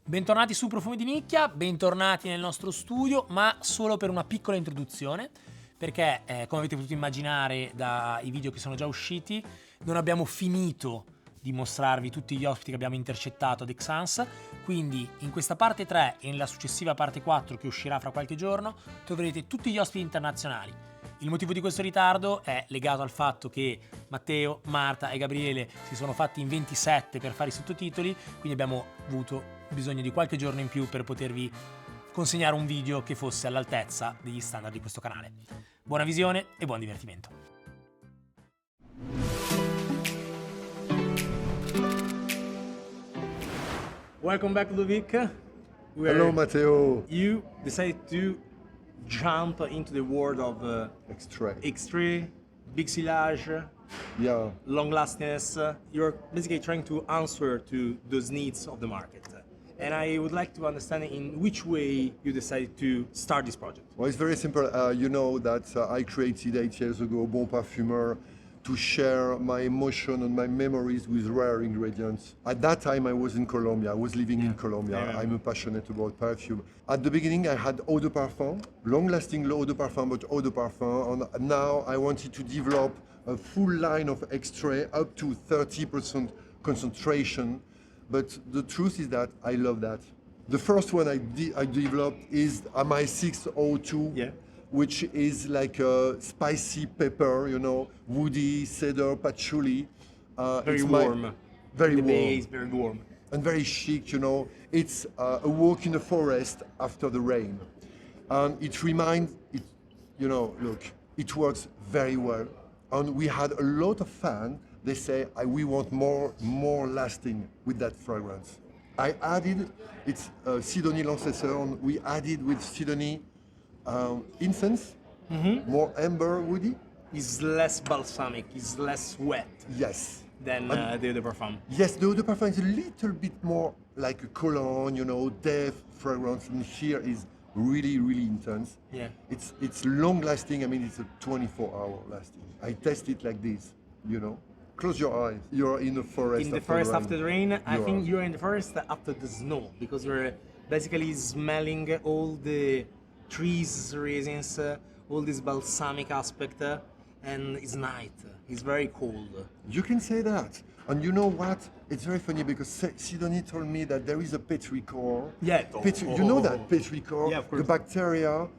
Bentornati su Profumi di Nicchia, bentornati nel nostro studio, ma solo per una piccola introduzione, perché come avete potuto immaginare dai video che sono già usciti, non abbiamo finito di mostrarvi tutti gli ospiti che abbiamo intercettato ad Esxence, quindi in questa parte 3 e nella successiva parte 4 che uscirà fra qualche giorno troverete tutti gli ospiti internazionali. Il motivo di questo ritardo è legato al fatto che Matteo, Marta e Gabriele si sono fatti in 27 per fare i sottotitoli, quindi abbiamo avuto bisogno di qualche giorno in più per potervi consegnare un video che fosse all'altezza degli standard di questo canale. Buona visione e buon divertimento. Welcome back, Ludovic. Hello, Matteo. You decided to jump into the world of X3, big sillage, long lastingness. You're basically trying to answer to those needs of the market. And I would like to understand in which way you decided to start this project. Well, it's very simple. You know that I created 8 years ago Bon Parfumeur to share my emotion and my memories with rare ingredients. At that time, I was in Colombia. I was living in Colombia. I'm passionate about perfume. At the beginning, I had eau de parfum, long-lasting eau de parfum, but eau de parfum. And now I wanted to develop a full line of extrait up to 30% concentration. But the truth is that I love that. The first one I developed is my 602, which is like a spicy pepper, you know, woody, cedar, patchouli. Very warm. Very warm. Base, very warm. And very chic, you know. It's a walk in the forest after the rain. And it reminds, you know, look, it works very well. And we had a lot of fans. They say, we want more lasting with that fragrance. I added, it's Sidonie Lancesseur, and we added with Sidonie incense, more amber woody. It's less balsamic, it's less wet. Yes. Than the eau de parfum. Yes, the eau de parfum is a little bit more like a cologne, you know, depth fragrance, and here is really, really intense. Yeah. It's long lasting, I mean, it's a 24-hour lasting. I test it like this, you know. Close your eyes. You're in the forest. In the forest after the rain. I think you're in the forest after the snow, because you're basically smelling all the trees, resins, all this balsamic aspect, and it's night. It's very cold. You can say that. And you know what? It's very funny because Sidonie told me that there is a petrichor. Yeah. You know that petrichor? Yeah, of course. The bacteria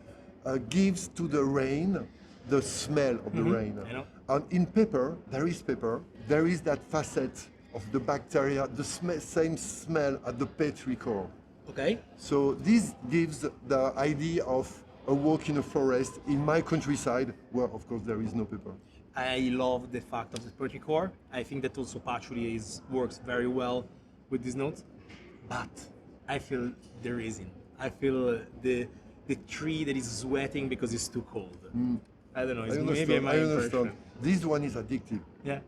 gives to the rain the smell of the rain. I know. And in pepper, there is that facet of the bacteria, the same smell as the petrichor. Okay. So this gives the idea of a walk in a forest in my countryside, where of course there is no pepper. I love the fact of the petrichor. I think that also patchouli works very well with these notes. But I feel the resin. I feel the tree that is sweating because it's too cold. I don't know, it's maybe my impression. This one is addictive. Yeah.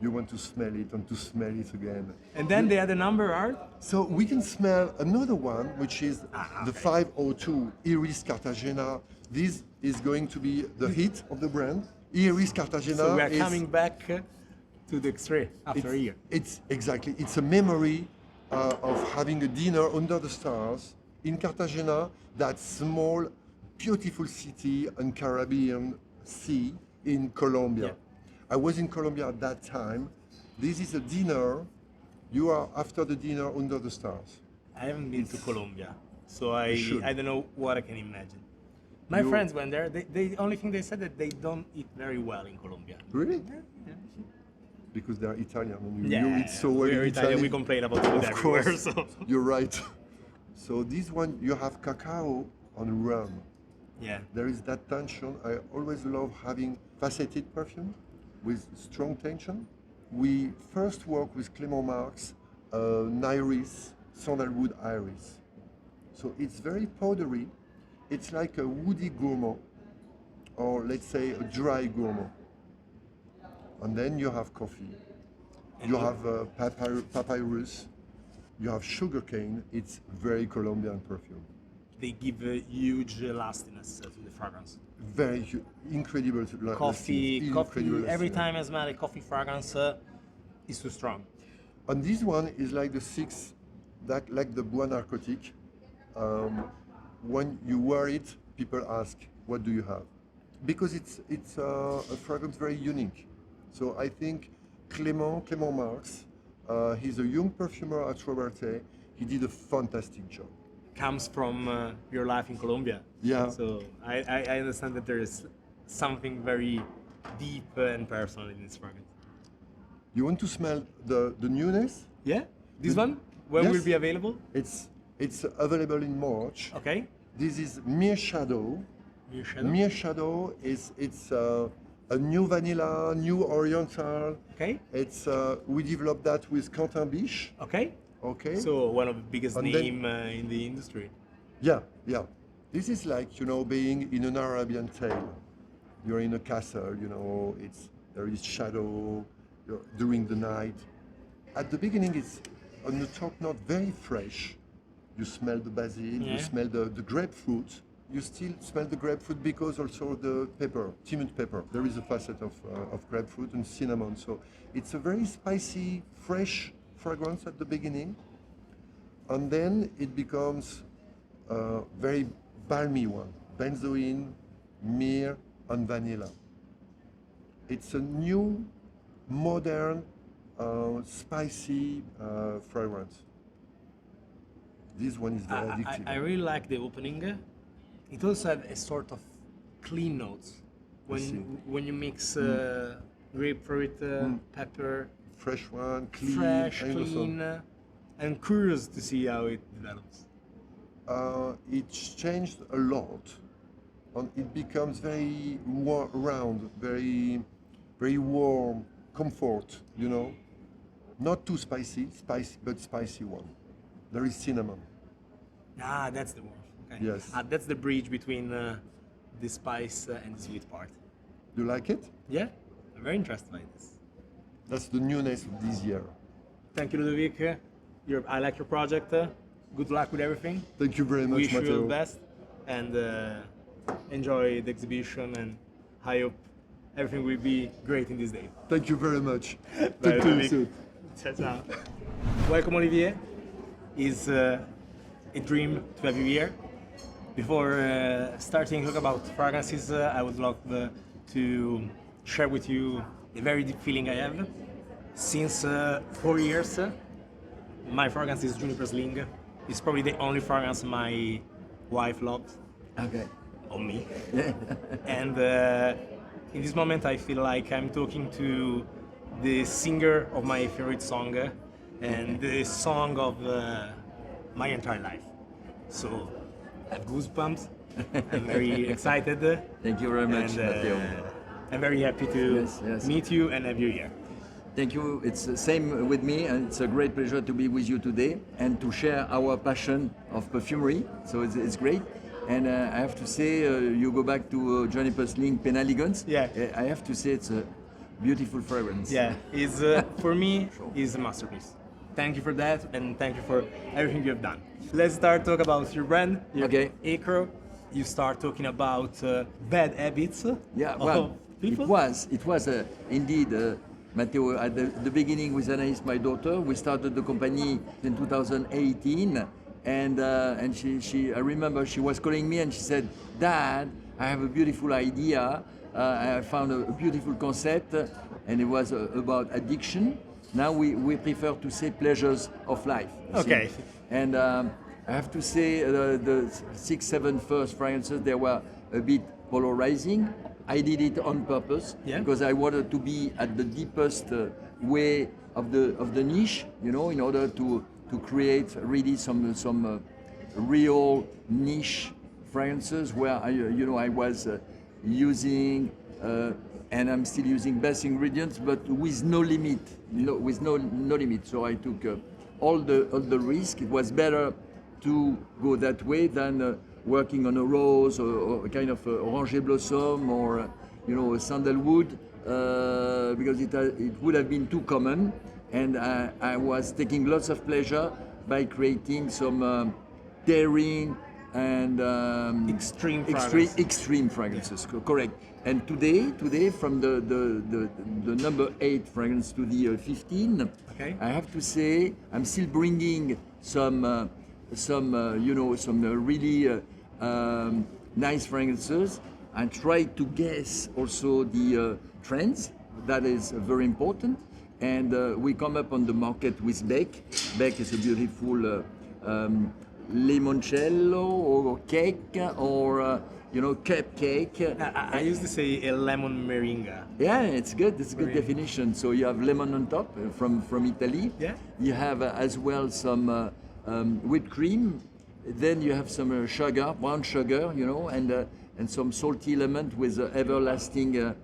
You want to smell it and to smell it again. And then the other number are? So we can smell another one, which is the 502 Iris Cartagena. This is going to be the hit of the brand. Iris Cartagena. So we are coming back to the X3 after a year. It's exactly. It's a memory of having a dinner under the stars in Cartagena, that small, beautiful city and Caribbean Sea in Colombia. Yeah. I was in Colombia at that time. This is a dinner. You are after the dinner under the stars. I haven't been to Colombia, so I don't know what I can imagine. My friends went there. The only thing they said that they don't eat very well in Colombia. Really? Yeah. Because they are Italian and Yeah, you eat so well in Italian. Italy. We complain about food everywhere. Course, So. you're right. So this one, you have cacao and rum. Yeah. There is that tension. I always love having faceted perfume with strong tension. We first work with Clément Marx, iris, sandalwood iris. So it's very powdery. It's like a woody gourmand, or let's say a dry gourmand. And then you have coffee. You have papyrus. You have sugarcane. It's very Colombian perfume. They give a huge lastiness to the fragrance. Very incredible. Coffee. Every time I smell a coffee fragrance, it's too strong. And this one is like the that, like the bois narcotique. When you wear it, people ask, "What do you have?" Because it's a fragrance very unique. So I think Clément Marx, he's a young perfumer at Robertet. He did a fantastic job. Comes from your life in Colombia. Yeah. So I understand that there is something very deep and personal in this fragrance. You want to smell the newness? Yeah? This one? When Yes. will be available? It's available in March. Okay. This is Mere Shadow. Your shadow? Mere Shadow it's a new vanilla, new oriental. Okay. It's we developed that with Quentin Biche. Okay. Okay. So one of the biggest And name in the industry. Yeah. This is like, being in an Arabian tale. You're in a castle, there is shadow during the night. At the beginning, it's on the top note very fresh. You smell the basil, Yeah. you smell the grapefruit. You still smell the grapefruit because also the pepper, timid pepper. There is a facet of grapefruit and cinnamon. So it's a very spicy, fresh fragrance at the beginning. And then it becomes a very balmy one. Benzoin, myrrh, and vanilla. It's a new, modern, spicy fragrance. This one is very addictive. I really like the opening. It also had a sort of clean notes when you mix grapefruit, pepper, Fresh one, clean. fresh, and also, clean. I'm curious to see how it develops. it's changed a lot, and it becomes very round, very, very warm, comfort. Not too spicy, but spicy one. There is cinnamon. Ah, that's the one. Okay. Yes. That's the bridge between the spice and the sweet part. You like it? Yeah, I'm very interested by this. That's the newness of this year. Thank you, Ludovic. I like your project. Good luck with everything. Thank you very much, Wish you all Matteo. the best and enjoy the exhibition. And I hope everything will be great in this day. Thank you very much. Bye, Talk to you Ludovic. soon. Ciao, ciao. Welcome, Olivier. It's a dream to have you here. Before starting to talk about fragrances, I would love to share with you a very deep feeling I have. Since 4 years, my fragrance is Juniper Sling. It's probably the only fragrance my wife loves Okay. on me. And in this moment, I feel like I'm talking to the singer of my favorite song and the song of my entire life. So I have goosebumps. I'm very excited. Thank you very much, And Matteo. I'm very happy to Yes. meet you and have you here. Thank you. It's the same with me, and it's a great pleasure to be with you today and to share our passion of perfumery. So it's great. And I have to say, you go back to Juniper Sling Penaligons. Yeah. I have to say it's a beautiful fragrance. Yeah, is for me is a masterpiece. Thank you for that, and thank you for everything you have done. Let's start talk about your brand, your Okay. Acro. You start talking about bad habits Yeah, of well, people. it was indeed, Matteo, at the beginning with Anaïs, my daughter, we started the company in 2018, and I remember she was calling me and she said, "Dad, I have a beautiful idea. I found a beautiful concept," and it was about addiction. Now we prefer to say pleasures of life. you see. Okay. And I have to say the 6-7 first fragrances, they were a bit polarizing. I did it on purpose because I wanted to be at the deepest way of the niche, in order to create really some real niche fragrances where I was using and I'm still using best ingredients, but with no limit, with no limit. So I took all the risk. It was better to go that way than working on a rose or a kind of orange blossom or a sandalwood because it would have been too common. And I was taking lots of pleasure by creating some daring, and extreme fragrances. Correct. And today, from the number 8 fragrance to the 15, I have to say I'm still bringing some really nice fragrances. I try to guess also the trends. That is very important. And we come up on the market with Beck. Beck is a beautiful limoncello or cake or cupcake. I used to say a lemon meringa. Yeah, it's good. It's a good definition. So you have lemon on top from Italy. Yeah. You have as well some whipped cream. Then you have some sugar, brown sugar, and some salty element with everlasting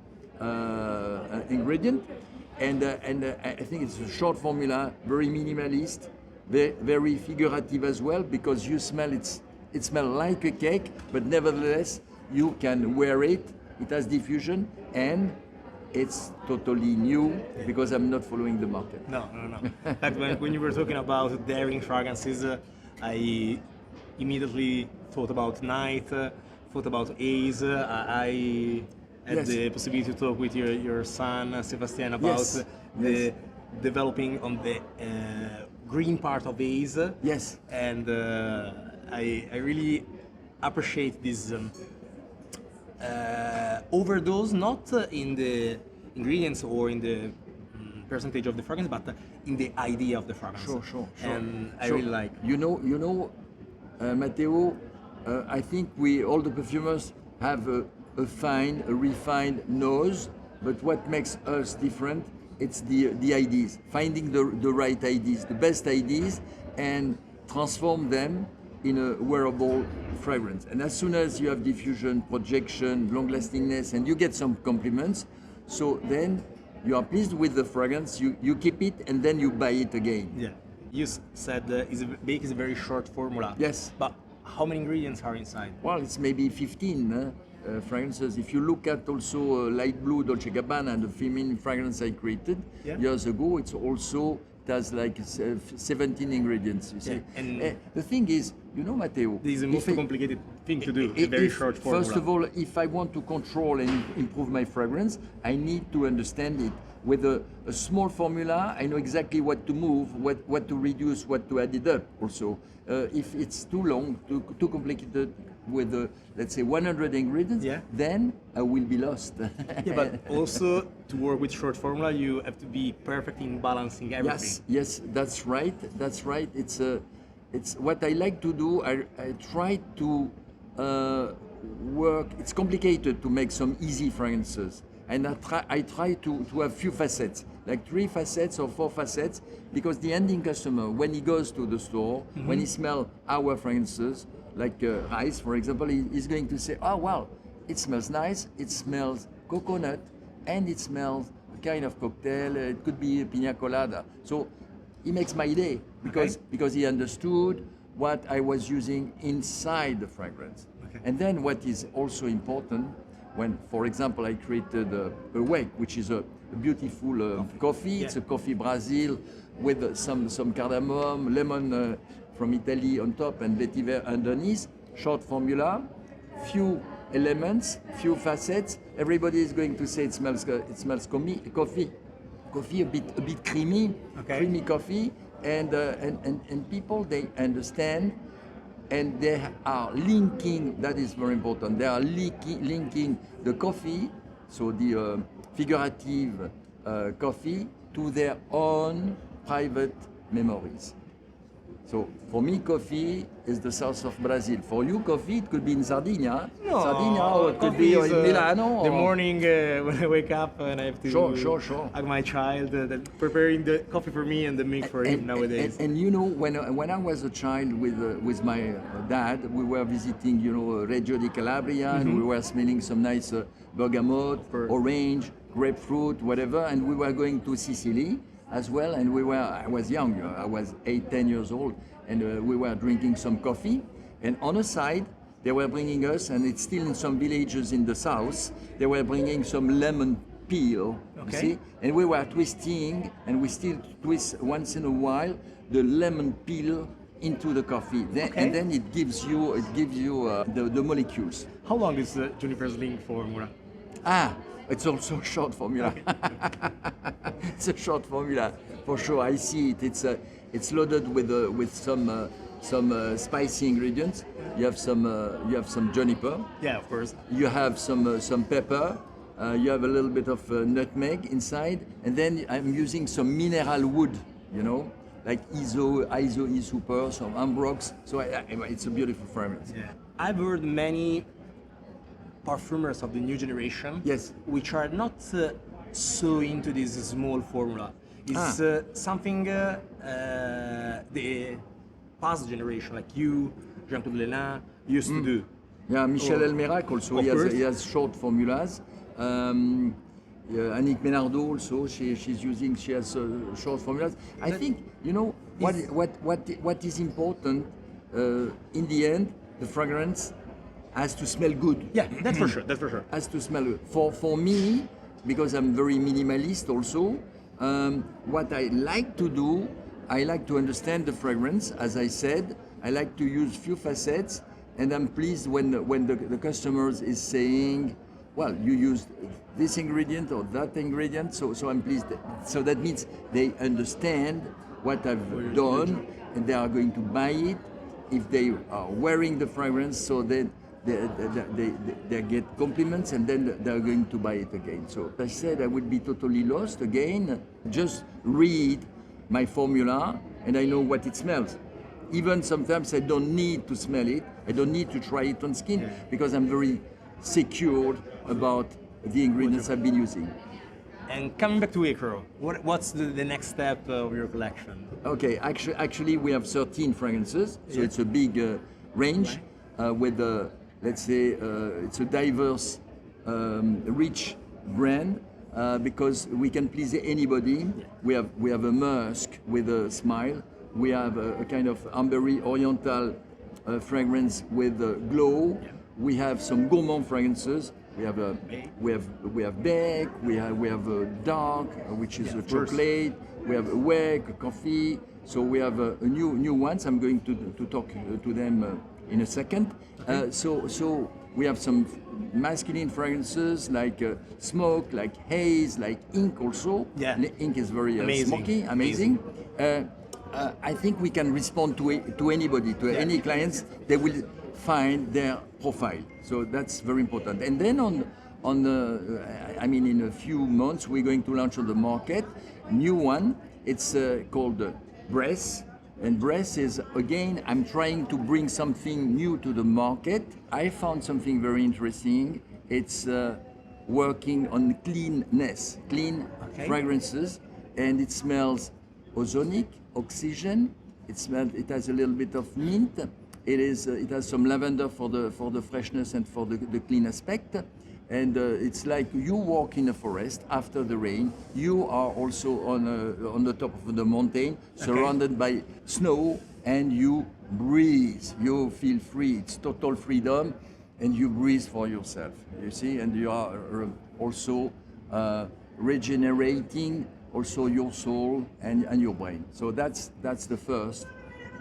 ingredient. And I think it's a short formula, very minimalist, very figurative as well, because you smell it smells like a cake, but nevertheless you can wear it. It has diffusion and it's totally new because I'm not following the market. No. In fact, when you were talking about daring fragrances, I immediately thought about night, thought about Ace. I had the possibility to talk with your son, Sébastien, about the developing on the green part of Ace. Yes. And I really appreciate this overdose, not in the ingredients or in the percentage of the fragrance, but in the idea of the fragrance. Sure. And I really like. Matteo, I think all the perfumers have a refined nose, but what makes us different, it's the ideas, finding the right ideas, the best ideas, and transform them in a wearable fragrance. And as soon as you have diffusion, projection, long-lastingness, and you get some compliments, so then you are pleased with the fragrance, you keep it, and then you buy it again. Yeah. You said Beck is a very short formula. Yes. But how many ingredients are inside? Well, it's maybe 15 fragrances. If you look at also Light Blue Dolce Gabbana, the feminine fragrance I created years ago, it has like 17 ingredients, you see. Yeah. And the thing is, Matteo, this is the most complicated thing to do, a very short formula. First of all, if I want to control and improve my fragrance, I need to understand it. With a small formula, I know exactly what to move, what to reduce, what to add it up also. If it's too long, too complicated with, let's say, 100 ingredients, then I will be lost. But also to work with short formula, you have to be perfect in balancing everything. Yes, that's right. It's what I like to do. I try to work. It's complicated to make some easy fragrances. And I try to have few facets, like 3 facets or 4 facets, because the ending customer, when he goes to the store, when he smells our fragrances, like rice, for example, he's going to say, oh, well, it smells nice, it smells coconut, and it smells a kind of cocktail, it could be a pina colada. So he makes my day, because he understood what I was using inside the fragrance. Okay. And then what is also important, when, for example, I created a wake, which is a beautiful coffee. It's a coffee Brazil with some cardamom, lemon from Italy on top, and vetiver underneath. Short formula, few elements, few facets. Everybody is going to say it smells coffee. Coffee a bit creamy, creamy coffee, and people, they understand. And they are linking, that is very important, they are linking the coffee, so the figurative coffee, to their own private memories. So for me, coffee is the south of Brazil. For you, coffee, it could be in Sardinia. No, Sardinia, or it could be in Milano. The morning when I wake up and I have to sure. hug my child, preparing the coffee for me and the milk for him nowadays. And when I was a child with my dad, we were visiting, Reggio di Calabria, and we were smelling some nice bergamot, orange, grapefruit, whatever, and we were going to Sicily as well, and I was young, I was 8-10 years old, and we were drinking some coffee, and on the side they were bringing us, and it's still in some villages in the south, they were bringing some lemon peel, you see, and we were twisting, and we still twist once in a while the lemon peel into the coffee, and then it gives you the molecules. How long is the Juniper's Link formula? It's also a short formula. It's a short formula for sure. I see it. It's loaded with some spicy ingredients. You have some juniper. Yeah, of course. You have some pepper. You have a little bit of nutmeg inside, and then I'm using some mineral wood. Like ISO super, some ambrox. So it's a beautiful fragrance. Yeah. I've heard many perfumers of the new generation, yes, which are not so into this small formula. It's something the past generation, like you, Jean-Claude Lelin, used to do. Yeah, Michel Elmerac also, he has short formulas. Annick Menardo also, she has short formulas. I think, what is important in the end, the fragrance has to smell good. Yeah, that's for sure. That's for sure. Has to smell good. For me, because I'm very minimalist also, what I like to do, I like to understand the fragrance. As I said, I like to use few facets, and I'm pleased when the customers is saying, well, you used this ingredient or that ingredient, so I'm pleased. So that means they understand what I've done, and they are going to buy it if they are wearing the fragrance, so that they get compliments, and then they're going to buy it again. So I said I would be totally lost again. Just read my formula, and I know what it smells. Even sometimes I don't need to smell it. I don't need to try it on skin, because I'm very secured about the ingredients I've been using. And coming back to Acro, what's the next step of your collection? Okay, actually we have 13 fragrances, so it's a big range with let's say it's a diverse, rich brand because we can please anybody. We have a musk with a smile. We have a kind of ambery oriental fragrance with a glow. We have some gourmand fragrances. We have Beck. We have a dark, which is a chocolate. We have a wek, a coffee. So we have a new ones. I'm going to talk to them in a second. Okay. So we have some masculine fragrances like smoke, like haze, like ink also. Yeah. Ink is very smoky, amazing. I think we can respond to anybody, to any clients. They will find their profile. So that's very important. And then in a few months, we're going to launch on the market new one. It's called Bress. And Bress is, again, I'm trying to bring something new to the market. I found something very interesting. It's working on cleanness, clean fragrances, and it smells ozonic, oxygen. It has a little bit of mint. It has some lavender for the freshness and for the clean aspect. And it's like you walk in a forest after the rain. You are also on the top of the mountain, surrounded by snow, and you breathe. You feel free. It's total freedom, and you breathe for yourself. You see, and you are also regenerating also your soul and your brain. So that's the first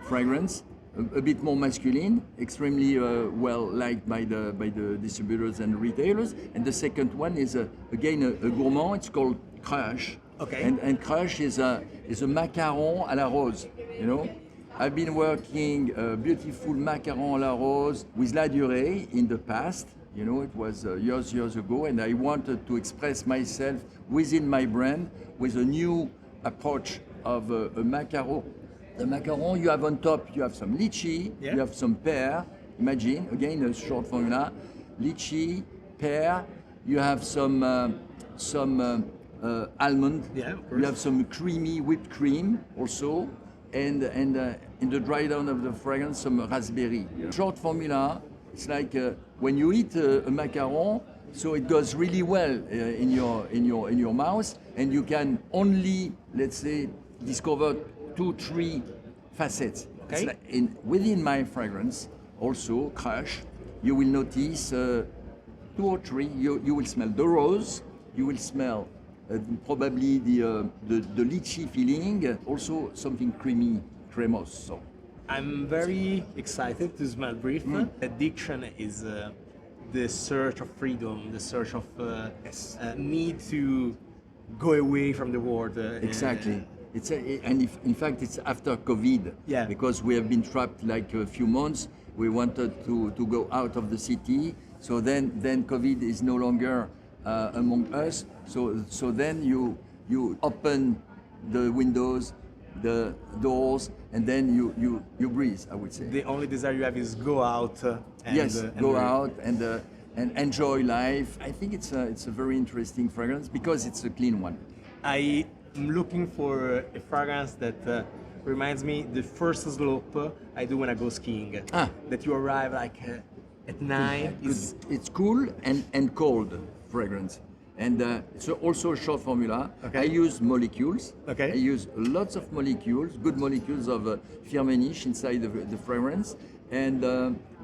fragrance. A bit more masculine, extremely well liked by the distributors and retailers. And the second one is again a gourmand. It's called Crush. Okay. And Crush is a macaron à la rose. You know, I've been working beautiful macaron à la rose with La Durée in the past. You know, it was years ago, and I wanted to express myself within my brand with a new approach of a macaron. The macaron, you have on top, you have some lychee, you have some pear. Imagine, again, a short formula. Lychee, pear, you have some almond, you have some creamy whipped cream also, and in the dry down of the fragrance, some raspberry. Short formula, it's like when you eat a macaron, so it goes really well in your mouth, and you can only, let's say, discover 2-3 facets. Okay. Like within my fragrance, also Crush, you will notice 2 or 3. You will smell the rose. You will smell probably the lychee feeling. Also something creamy, cremoso. I'm very excited to smell brief. Addiction is the search of freedom, the search of need to go away from the world. Exactly. In fact, it's after COVID. Yeah. Because we have been trapped like a few months. We wanted to go out of the city. So then COVID is no longer among us. So then you open the windows, the doors, and then you breathe, I would say. The only desire you have is go out. Go out and enjoy life. I think it's a very interesting fragrance because it's a clean one. I am looking for a fragrance that reminds me the first slope I do when I go skiing. That you arrive like at night. It's cool and cold fragrance. And it's also a short formula. Okay. I use molecules. Okay. I use lots of molecules, good molecules of Firmenich inside the fragrance. And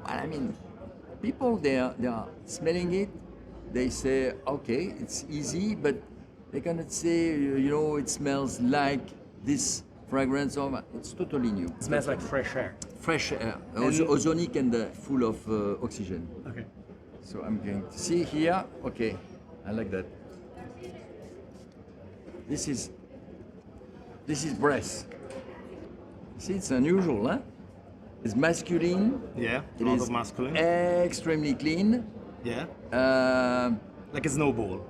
I mean, people they are smelling it. They say, okay, it's easy, but they cannot say, it smells like this fragrance. Or it's totally new. It smells like fresh air. Fresh air, ozonic and full of oxygen. Okay. So I'm going to see here. Okay, I like that. This is breath. See, it's unusual, huh? It's masculine. Yeah, It a lot is of masculine. extremely clean. Yeah, Uh, like a snowball.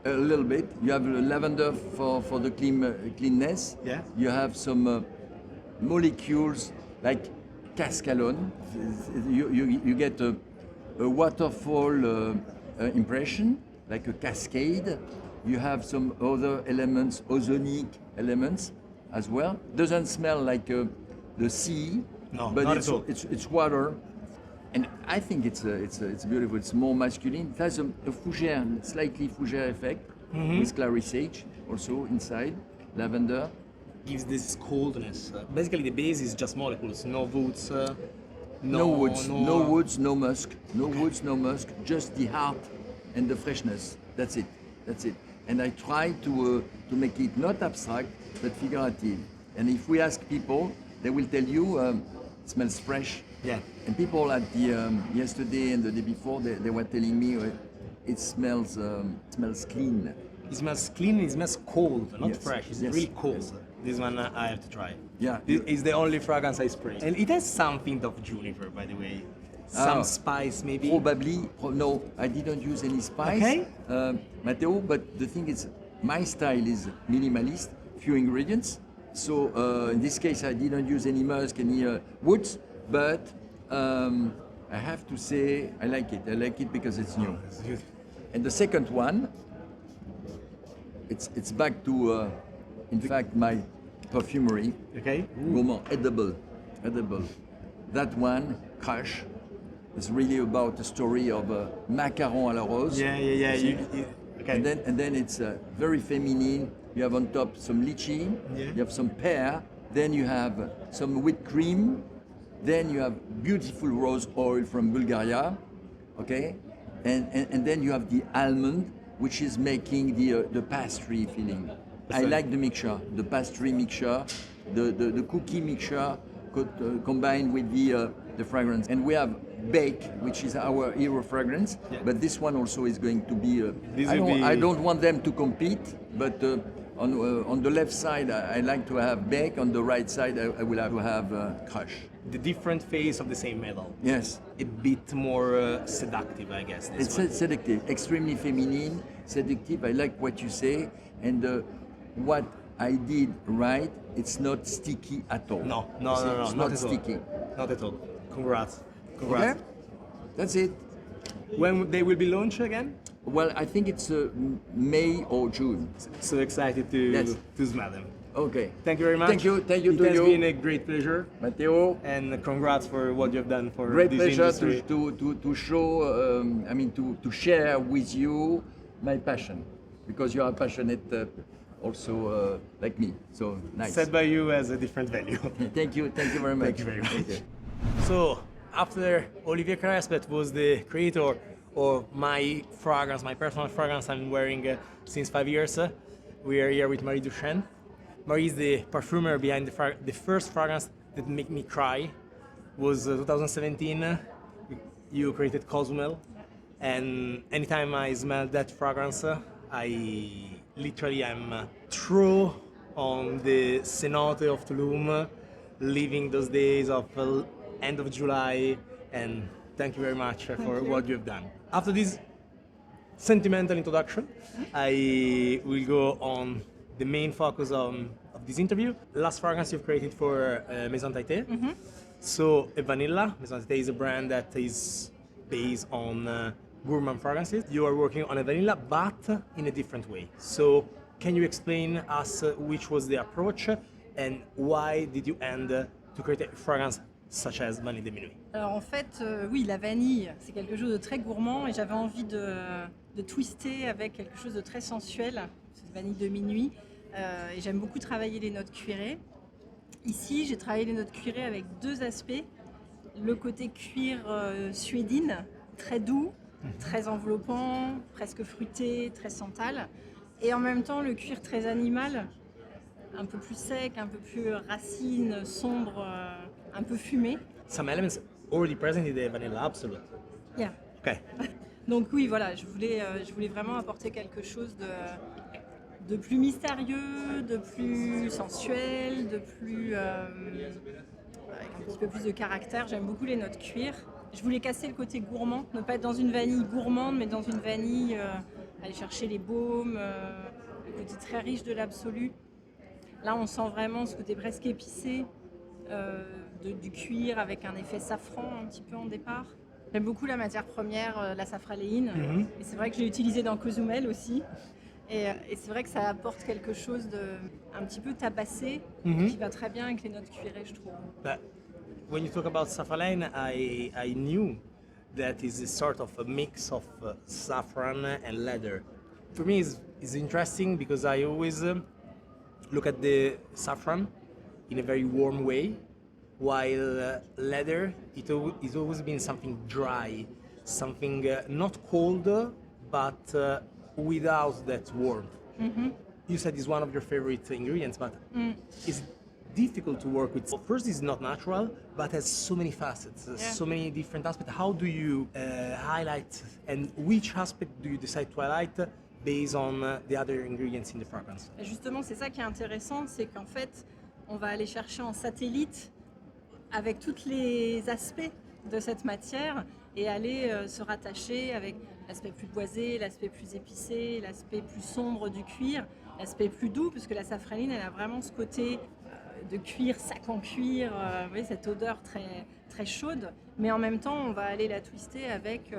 a little bit. You have lavender for the cleanness. Yeah. You have some molecules like cascalone. You get a waterfall impression, like a cascade. You have some other elements, ozonic elements as well. Doesn't smell like the sea, No, but not at all. it's water. And I think it's beautiful. It's more masculine. It has a fougere, slightly fougere effect with clary sage also inside, lavender. Gives this coldness. Basically, the base is just molecules, no woods. No woods, no musk, no musk. Just the heart and the freshness. That's it. And I try to make it not abstract but figurative. And if we ask people, they will tell you it smells fresh. Yeah. And people at the yesterday and the day before, they were telling me it smells clean. It smells clean, it smells cold, not Yes, fresh. It's yes, really cold. yes. This one I have to try. Yeah. It's the only fragrance I spray. And it has something of juniper, by the way. Some spice, maybe. Probably, no, I didn't use any spice, Okay. Matteo, but the thing is, my style is minimalist, few ingredients. So in this case, I didn't use any musk, any woods, but I have to say, I like it. I like it because it's new. It's good. And the second one, it's back to, in fact, my perfumery. Okay. Gourmand, edible. That one, Crush, is really about the story of macaron à la rose. Yeah. Okay. And then it's very feminine. You have on top some lychee. Yeah. You have some pear. Then you have some whipped cream. Then you have beautiful rose oil from Bulgaria. Okay, and then you have the almond, which is making the pastry feeling. I like the mixture, the pastry mixture, the cookie mixture combined with the fragrance. And we have Bake, which is our hero fragrance, but this one also is going to be. I don't want them to compete, but on the left side I like to have Bake. On the right side I will have to have Crush. The different face of the same metal. Yes. A bit more seductive, I guess. It's seductive, extremely feminine, seductive. I like what you say, and what I did right. It's not sticky at all. No, It's not sticky. Not at all. Congrats. Okay, that's it. When they will be launched again? Well, I think it's May or June. So excited to smell them. Okay. Thank you very much. Thank you It to has you. been a great pleasure, Matteo. and congrats for what you've done for Great this pleasure industry. to show, to share with you my passion, because you are passionate also like me. So nice. Set by you as a different value. Thank you very much. Thank you very much. Okay. So, after Olivier Cresp, that was the creator of my fragrance, my personal fragrance I'm wearing since 5 years, we are here with Marie Duchene. Marie is the perfumer behind the first fragrance that made me cry was 2017. You created Cozumel, and anytime I smell that fragrance, I literally am through on the cenote of Tulum, living those days of end of July, and thank you very much for what you've done. After this sentimental introduction, I will go on the main focus of this interview. Last fragrance you've created for Maison Taité. So a vanilla. Maison Taité is a brand that is based on gourmand fragrances. You are working on a vanilla, but in a different way. So can you explain us which was the approach and why did you end to create a fragrance such as Vanille de Minuit? Alors en fait, oui, la vanille, c'est quelque chose de très gourmand et j'avais envie de twister avec quelque chose de très sensuel, cette vanille de minuit. Et j'aime beaucoup travailler les notes cuirées. Ici, j'ai travaillé les notes cuirées avec deux aspects. Le côté cuir suédine, très doux, très enveloppant, presque fruité, très santal. Et en même temps, le cuir très animal, un peu plus sec, un peu plus racine, sombre, un peu fumé. Some elements already present in the Vanilla Absolute. Yeah. Okay. Donc oui, voilà, je voulais vraiment apporter quelque chose de plus mystérieux, de plus sensuel, de plus avec un petit peu plus de caractère. J'aime beaucoup les notes cuir. Je voulais casser le côté gourmand, ne pas être dans une vanille gourmande, mais dans une vanille aller chercher les baumes, le côté très riche de l'absolu. Là, on sent vraiment ce côté presque épicé du cuir avec un effet safran un petit peu en départ. J'aime beaucoup la matière première, la safraléine. Et c'est vrai que j'ai utilisé dans Cozumel aussi. Et c'est vrai que ça apporte quelque chose de un petit peu tabassé qui va très bien avec les notes cuirées, je trouve. But when you talk about saffron, I knew that is a sort of a mix of saffron and leather. For me, it's interesting because I always look at the saffron in a very warm way, while leather, it's always been something dry, something not cold, but without that warmth. You said it's one of your favorite ingredients, but it's difficult to work with. Well, first, it's not natural, but has so many facets, so many different aspects. How do you highlight, and which aspect do you decide to highlight based on the other ingredients in the fragrance? Et justement, c'est ça qui est intéressant, c'est qu'en fait, on va aller chercher en satellite avec tous les aspects de cette matière et aller se rattacher avec l'aspect plus boisé, l'aspect plus épicé, l'aspect plus sombre du cuir, l'aspect plus doux, parce que la safraline, elle a vraiment ce côté de cuir, sac en cuir, vous voyez, cette odeur très, très chaude, mais en même temps, on va aller la twister avec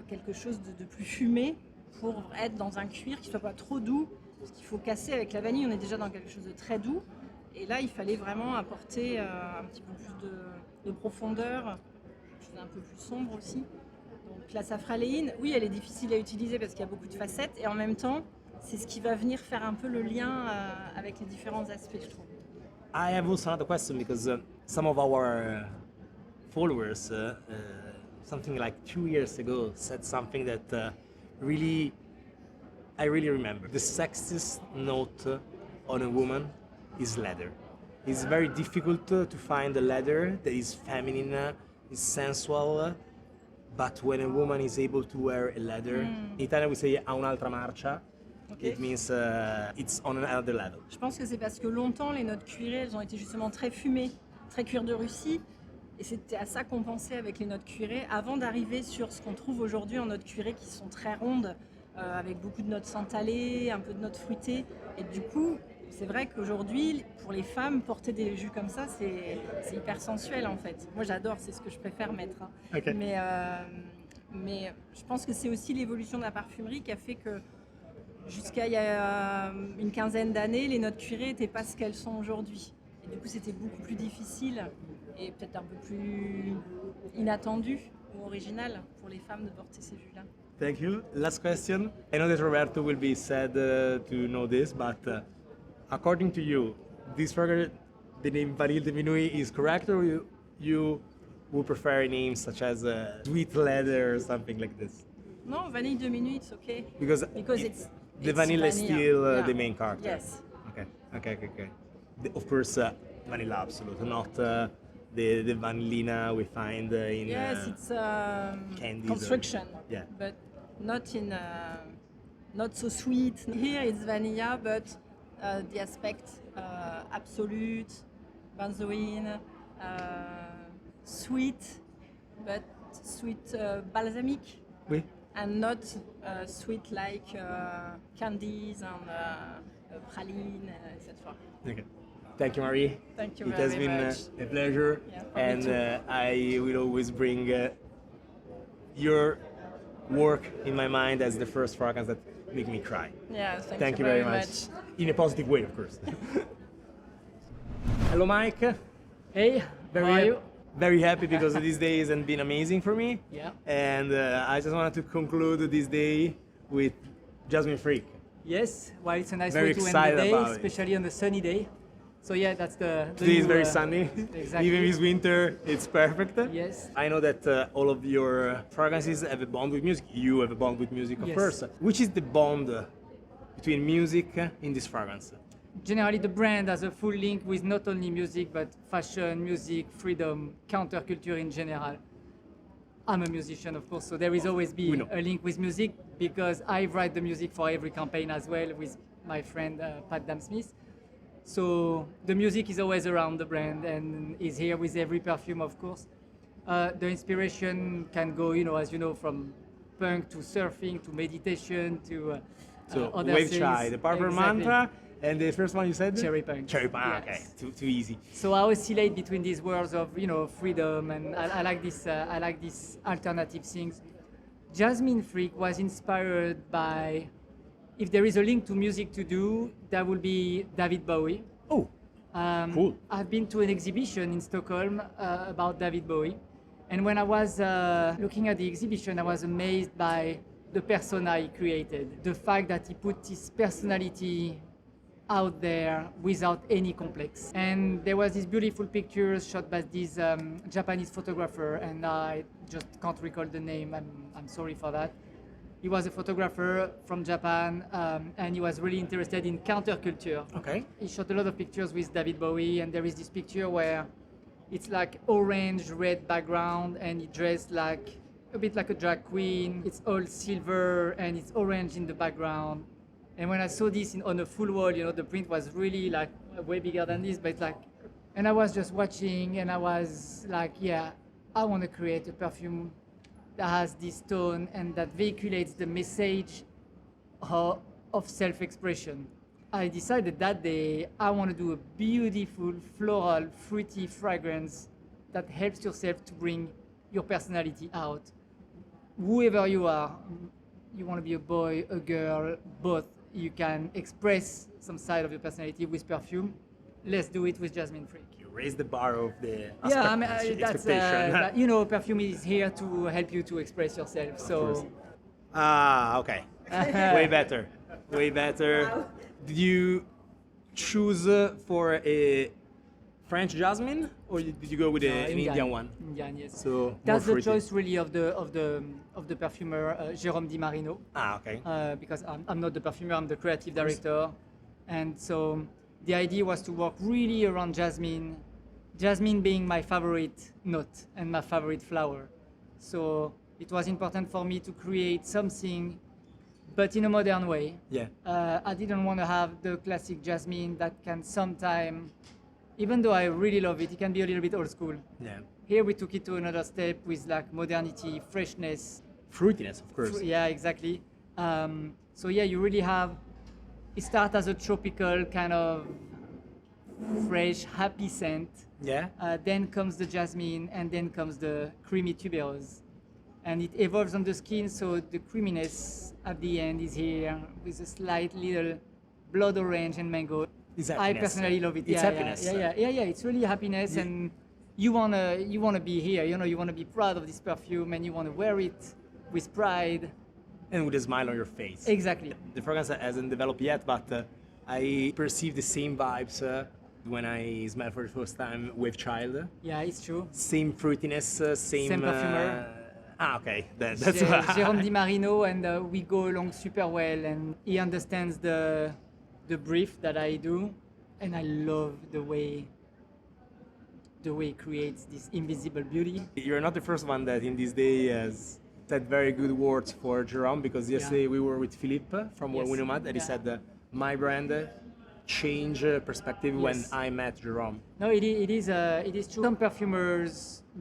quelque chose de plus fumé pour être dans un cuir qui ne soit pas trop doux, parce qu'il faut casser avec la vanille, on est déjà dans quelque chose de très doux, et là, il fallait vraiment apporter un petit peu plus de profondeur, quelque chose d'un peu plus sombre aussi. Donc la safraléine, oui, elle est difficile à utiliser parce qu'il y a beaucoup de facettes, et en même temps, c'est ce qui va venir faire un peu le lien avec les différents aspects, je trouve. I have also another question because some of our followers, something like 2 years ago, said something that I really remember. The sexiest note on a woman is leather. It's very difficult to find a leather that is feminine, is sensual, but when a woman is able to wear a leather, in Italian we say a un'altra marcia. Okay. It means it's on another level. Je pense que c'est parce que longtemps les notes cuirées, elles ont été justement très fumées, très cuir de Russie, et c'était à ça qu'on pensait avec les notes cuirées, avant d'arriver sur ce qu'on trouve aujourd'hui en notes cuirées qui sont très rondes, avec beaucoup de notes santalées, un peu de notes fruitées, et du coup, c'est vrai qu'aujourd'hui, pour les femmes, porter des jus comme ça, c'est hyper sensuel en fait. Moi j'adore, c'est ce que je préfère mettre. Hein. Okay. Mais je pense que c'est aussi l'évolution de la parfumerie qui a fait que jusqu'à il y a une quinzaine d'années, les notes cuirées n'étaient pas ce qu'elles sont aujourd'hui. Et du coup, c'était beaucoup plus difficile et peut-être un peu plus inattendu ou original pour les femmes de porter ces jus-là. Thank you. Last question. I know that Roberto will be sad to know this, but according to you, this fragrance, the name Vanille de Minuit is correct, or you would prefer a name such as Sweet Leather or something like this? No, Vanille de Minuit, it's okay. Because it's vanilla is still yeah. the main character. Yes. Okay. Of course, Vanilla Absolute, not the vanillina we find in Yes, it's candies construction, yeah. but not in not so sweet. Here it's vanilla, but the aspect absolute, benzoin, sweet, but sweet balsamic, Oui. and not sweet like candies and praline, etc. Okay. Thank you, Marie. Thank you It very has been much. a pleasure, Yeah, for me and too. I will always bring your work in my mind as the first fragrance that make me cry. Yeah, Thank you very much. In a positive way, of course. Hello, Mike. Hey, how are you? Very happy because this day has been amazing for me. Yeah. And I just wanted to conclude this day with Jasmine Freak. Yes, well, it's a nice Very way to end excited the day, about it. especially on a sunny day. So yeah, that's the Today is new, very sunny. Exactly. Even this winter, it's perfect. Yes. I know that all of your fragrances have a bond with music. You have a bond with music, of Yes. course. Which is the bond between music in this fragrance? Generally, the brand has a full link with not only music, but fashion, music, freedom, counterculture in general. I'm a musician, of course, so there is always We be know. a link with music because I write the music for every campaign as well with my friend Pat Damsmith. So the music is always around the brand and is here with every perfume, of course. The inspiration can go, as you know, from punk to surfing to meditation to So other Wave things. Chai, the Purple Exactly. Mantra, and the first one you said? Cherry Punk. Cherry Punk, Yes. okay, too easy. So I oscillate between these worlds of freedom, and I like this. I like these alternative things. Jasmine Freak was inspired by, if there is a link to music to do, that will be David Bowie. Oh, cool. I've been to an exhibition in Stockholm about David Bowie, and when I was looking at the exhibition, I was amazed by the persona he created. The fact that he put his personality out there without any complex. And there was these beautiful pictures shot by this Japanese photographer, and I just can't recall the name. I'm sorry for that. He was a photographer from Japan, and he was really interested in counterculture. Okay. He shot a lot of pictures with David Bowie, and there is this picture where it's like orange, red background, and he dressed like a bit like a drag queen. It's all silver, and it's orange in the background. And when I saw this on a full wall, the print was really like way bigger than this, but like, and I was just watching, and I was like, yeah, I want to create a perfume that has this tone and that vehiculates the message of self-expression. I decided that day I want to do a beautiful, floral, fruity fragrance that helps yourself to bring your personality out. Whoever you are, you want to be a boy, a girl, both, you can express some side of your personality with perfume. Let's do it with Jasmine Freak. You raise the bar of the Yeah, I mean, expectation. perfume is here to help you to express yourself. So, Okay. Way better. Way better. Wow. Did you choose for a French jasmine, or did you go with an Indian one? Indian, yes. So That's more the fruity. choice really of the perfumer Jérôme Di Marino. Okay. Because I'm not the perfumer, I'm the creative director, and so the idea was to work really around jasmine. Jasmine being my favorite note and my favorite flower. So it was important for me to create something, but in a modern way. Yeah. I didn't want to have the classic jasmine that can sometimes, even though I really love it, it can be a little bit old school. Yeah. Here we took it to another step with like modernity, freshness. Fruitiness, of course. Yeah, exactly. So yeah, you really have, it starts as a tropical kind of fresh, happy scent. Yeah. Then comes the jasmine, and then comes the creamy tuberose. And it evolves on the skin, so the creaminess at the end is here with a slight little blood orange and mango. It's I happiness. personally love it. It's yeah, happiness. Yeah. It's really happiness, Yeah. and you wanna be here. You wanna be proud of this perfume, and you wanna wear it with pride. And with a smile on your face. Exactly. The fragrance hasn't developed yet, but I perceive the same vibes when I smell for the first time with Child. Yeah, it's true. Same fruitiness, same perfumer. Okay. That's Jérôme Di Marino, and we go along super well, and he understands the brief that I do, and I love the way the way it creates this invisible beauty. You're not the first one that in this day has said very good words for Jerome, because yesterday we were with Philippe from Yes. Winomad, and he said that my brand changed perspective when I met Jerome. No, it is true. Some perfumers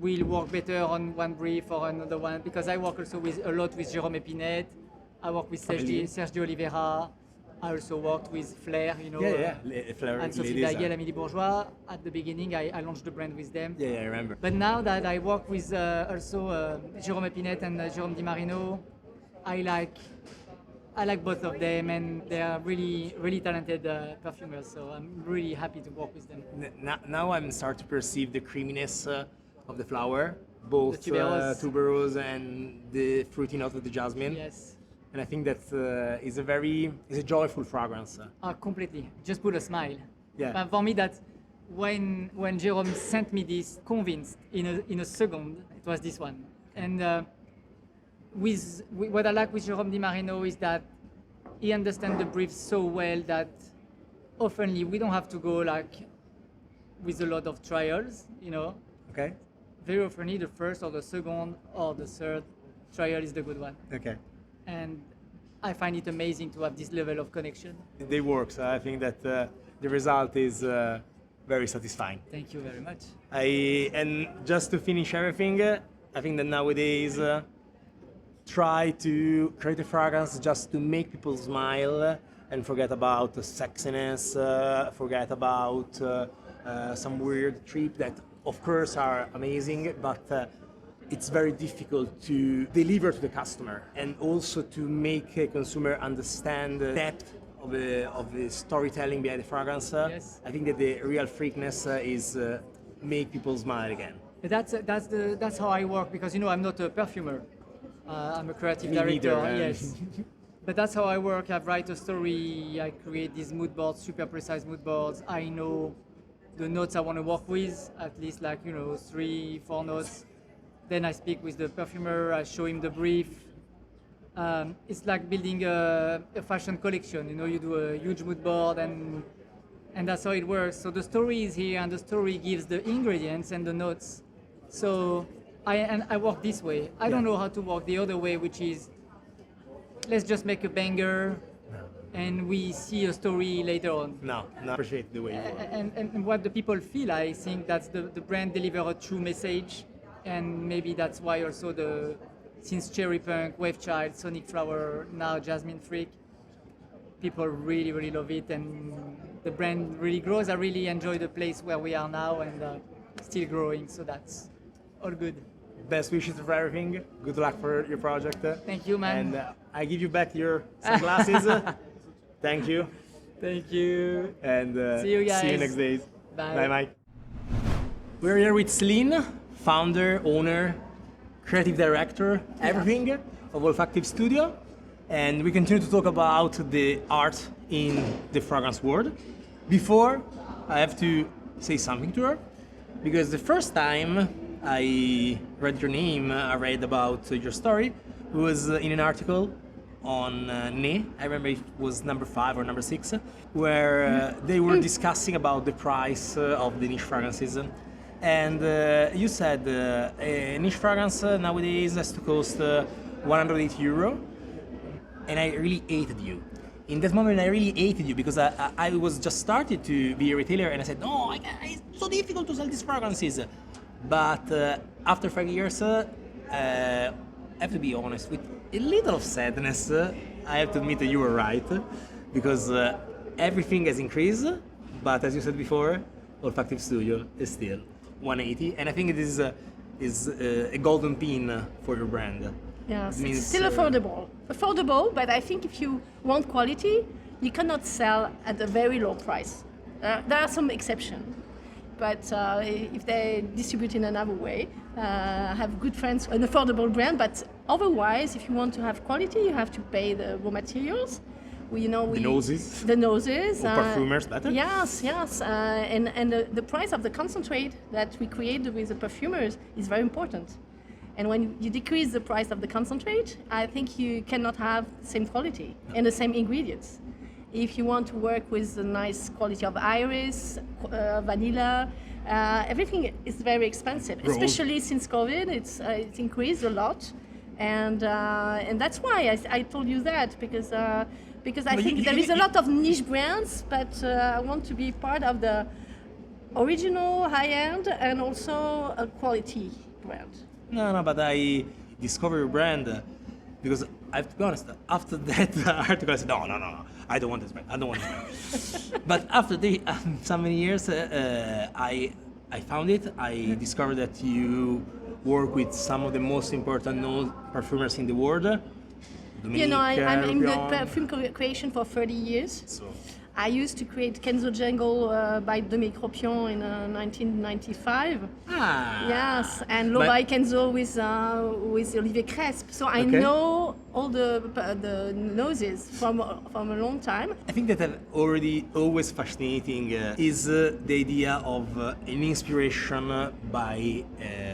will work better on one brief or another one, because I work also a lot with Jérôme Épinette. I work with Serge de Oliveira. I also worked with Flair, you know, Flair, and Sophie Daguiel, Amélie Bourgeois. At the beginning, I launched the brand with them. Yeah, I remember. But now that I work with also Jérôme Épinette and Jérôme Di Marino, I like both of them, and they are really talented perfumers. So I'm really happy to work with them. Now I'm starting to perceive the creaminess of the flower, both The tuberose. tuberose and the fruity note of the jasmine. Yes. And I think that is a joyful fragrance. Completely. Just put a smile. Yeah. But for me, that when Jérôme sent me this, convinced in a second, it was this one. And what I like with Jérôme Di Marino is that he understands the brief so well that oftenly we don't have to go like with a lot of trials, you know. Okay. Very oftenly the first or the second or the third trial is the good one. Okay. And I find it amazing to have this level of connection. They work. So I think that the result is very satisfying. Thank you very much. And just to finish everything, I think that nowadays try to create a fragrance just to make people smile and forget about the sexiness, forget about some weird trip that of course are amazing, but it's very difficult to deliver to the customer, and also to make a consumer understand the depth of the storytelling behind the fragrance. Yes. I think that the real freakness is make people smile again. That's how I work, because you know I'm not a perfumer. I'm a creative Me director. neither, Yes. But that's how I work. I write a story. I create these mood boards, super precise mood boards. I know the notes I want to work with, at least 3-4 notes. Then I speak with the perfumer, I show him the brief. It's like building a fashion collection. You know, you do a huge mood board, and that's how it works. So the story is here, and the story gives the ingredients and the notes. So I work this way. I don't know how to work the other way, which is let's just make a banger, and we see a story later on. No, I appreciate the way you work. And what the people feel, I think that's the brand deliver a true message. And maybe that's why also since Cherry Punk, Wave Child, Sonic Flower, now Jasmine Freak, people really, really love it, and the brand really grows. I really enjoy the place where we are now, and still growing, so that's all good. Best wishes for everything. Good luck for your project. Thank you, man. And I give you back your sunglasses. Thank you. Thank you. And See you guys. See you next days. Bye. Bye, Mike. We're here with Celine, founder, owner, creative director, everything of Olfactive Studio. And we continue to talk about the art in the fragrance world. Before, I have to say something to her, because the first time I read your name, I read about your story, was in an article on Ne, I remember it was number 5 or number 6, where they were discussing about the price of the niche fragrances. And you said a niche fragrance nowadays has to cost 180 euro, and I really hated you. In that moment, I really hated you, because I was just started to be a retailer, and I said, no, it's so difficult to sell these fragrances. But after 5 years, I have to be honest, with a little of sadness, I have to admit that you were right, because everything has increased, but as you said before, Olfactive Studio is still 180, and I think it is a golden pin for your brand. Yes, It means, it's still affordable. Affordable, but I think if you want quality, you cannot sell at a very low price. There are some exceptions, but if they distribute in another way, I have good friends, an affordable brand, but otherwise, if you want to have quality, you have to pay the raw materials. The noses. Or perfumers better? Yes, and the price of the concentrate that we create with the perfumers is very important. And when you decrease the price of the concentrate, I think you cannot have the same quality and the same ingredients. if you want to work with a nice quality of iris, vanilla, everything is very expensive, especially since COVID. It's increased a lot, and that's why I told you that, because I think there is a lot of niche brands, but I want to be part of the original, high-end, and also a quality brand. No, but I discovered your brand because I have to be honest. After that article, I said, no, I don't want this brand. I don't want this brand. But after so many years, I found it. I discovered that you work with some of the most important known perfumers in the world. You know, I'm in the perfume creation for 30 years. So. I used to create Kenzo Jungle by Dominique Ropion in 1995. Yes, and Lo by Kenzo with Olivier Cresp. So I know all the noses from a long time. I think that always fascinating is the idea of an inspiration by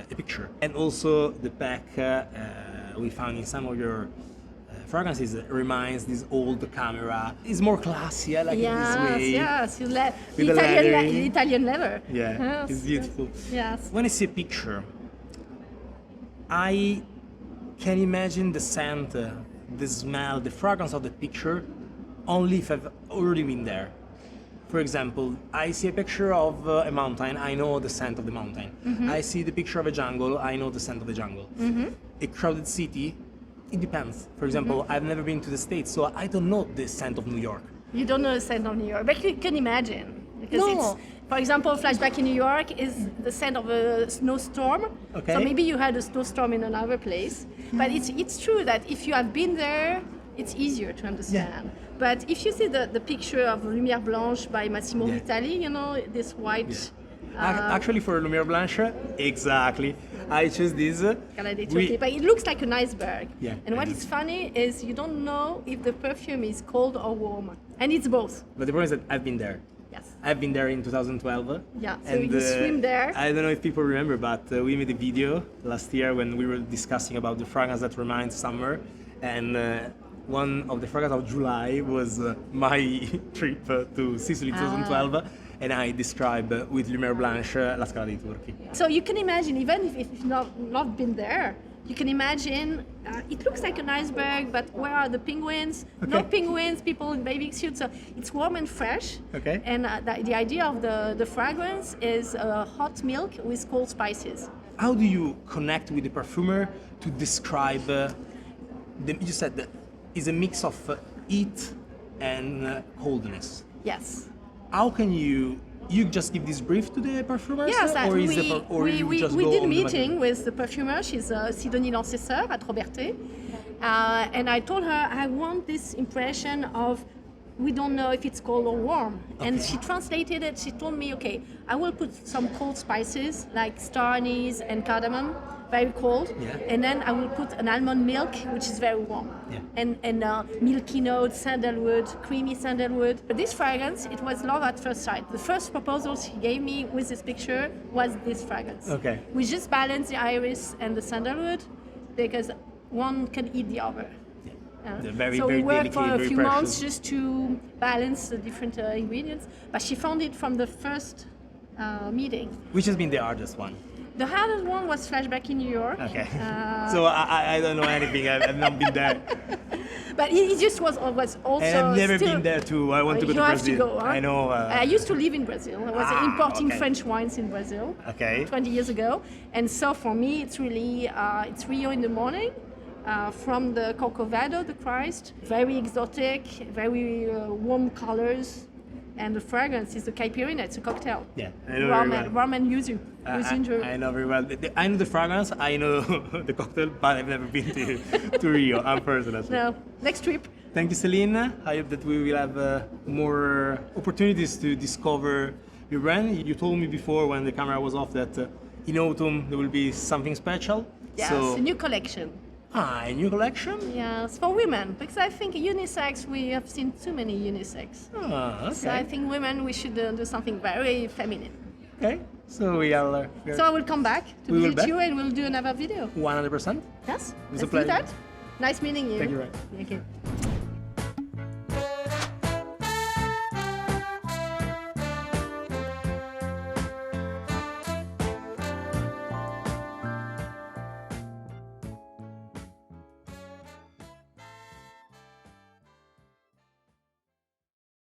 a picture, and also the pack we found in some of your fragrances reminds this old camera. It's more classy, I like it this way. Yes, the Italian leather. Yeah, yes, it's beautiful. Yes. When I see a picture, I can imagine the scent, the smell, the fragrance of the picture only if I've already been there. For example, I see a picture of a mountain, I know the scent of the mountain. Mm-hmm. I see the picture of a jungle, I know the scent of the jungle. Mm-hmm. A crowded city, it depends. For example, I've never been to the States, so I don't know the scent of New York. You don't know the scent of New York, but you can imagine. Because it's, for example, Flashback in New York is the scent of a snowstorm. Okay. So maybe you had a snowstorm in another place. But it's true that if you have been there, it's easier to understand. Yeah. But if you see the picture of Lumière Blanche by Massimo Vitali, you know, this white... Yeah. Actually, for Lumière Blanche, exactly. I choose this. But it looks like an iceberg. Yeah. And what is funny is you don't know if the perfume is cold or warm. And it's both. But the problem is that I've been there. Yes. I've been there in 2012. Yeah, so you swim there. I don't know if people remember, but we made a video last year when we were discussing about the fragrance that reminds summer. And one of the fragrance of July was my trip to Sicily 2012. And I describe with Lumière Blanche La Scala dei Turchi. So you can imagine, even if you've not been there, you can imagine it looks like an iceberg, but where are the penguins? Okay. No penguins, people in bathing suits. So it's warm and fresh. Okay. And the idea of the fragrance is hot milk with cold spices. How do you connect with the perfumer to describe you said that is a mix of heat and coldness. Yes. How can you just give this brief to the perfumers? Yes, or we did a meeting with the perfumer. She's Sidonie Lancesseur at Robertet. And I told her, I want this impression of, we don't know if it's cold or warm. Okay. And she translated it. She told me, okay, I will put some cold spices like star anise and cardamom, very cold. Yeah. And then I will put an almond milk, which is very warm. Yeah. And milky notes, sandalwood, creamy sandalwood. But this fragrance, it was love at first sight. The first proposal she gave me with this picture was this fragrance. Okay. We just balanced the iris and the sandalwood because one can eat the other. So we worked for a few months just to balance the different ingredients, but she found it from the first meeting. Which has been the hardest one? The hardest one was Flashback in New York. Okay. So I don't know anything. I've not been there. But it just was also. And I've never been there too. I want to go to Brazil. You have to go. Huh? I know. I used to live in Brazil. I was importing French wines in Brazil. Okay. 20 years ago, and so for me, it's really it's Rio in the morning. From the Corcovado, the Christ, very exotic, very warm colors, and the fragrance is the caipirinha. It's a cocktail. Yeah, I know very well. Rum and yuzu. I know very well. I know the fragrance. I know the cocktail, but I've never been to Rio. Unfortunately. No, next trip. Thank you, Celine. I hope that we will have more opportunities to discover your brand. You told me before when the camera was off that in autumn there will be something special. Yes, so, a new collection. A new collection? Yes, for women, because I think unisex, we have seen too many unisex. Okay. So I think women, we should do something very feminine. Okay, so we are... So I will come back to visit you and we'll do another video. 100%. Yes, let's do that. Nice meeting you. Thank you. Thank you.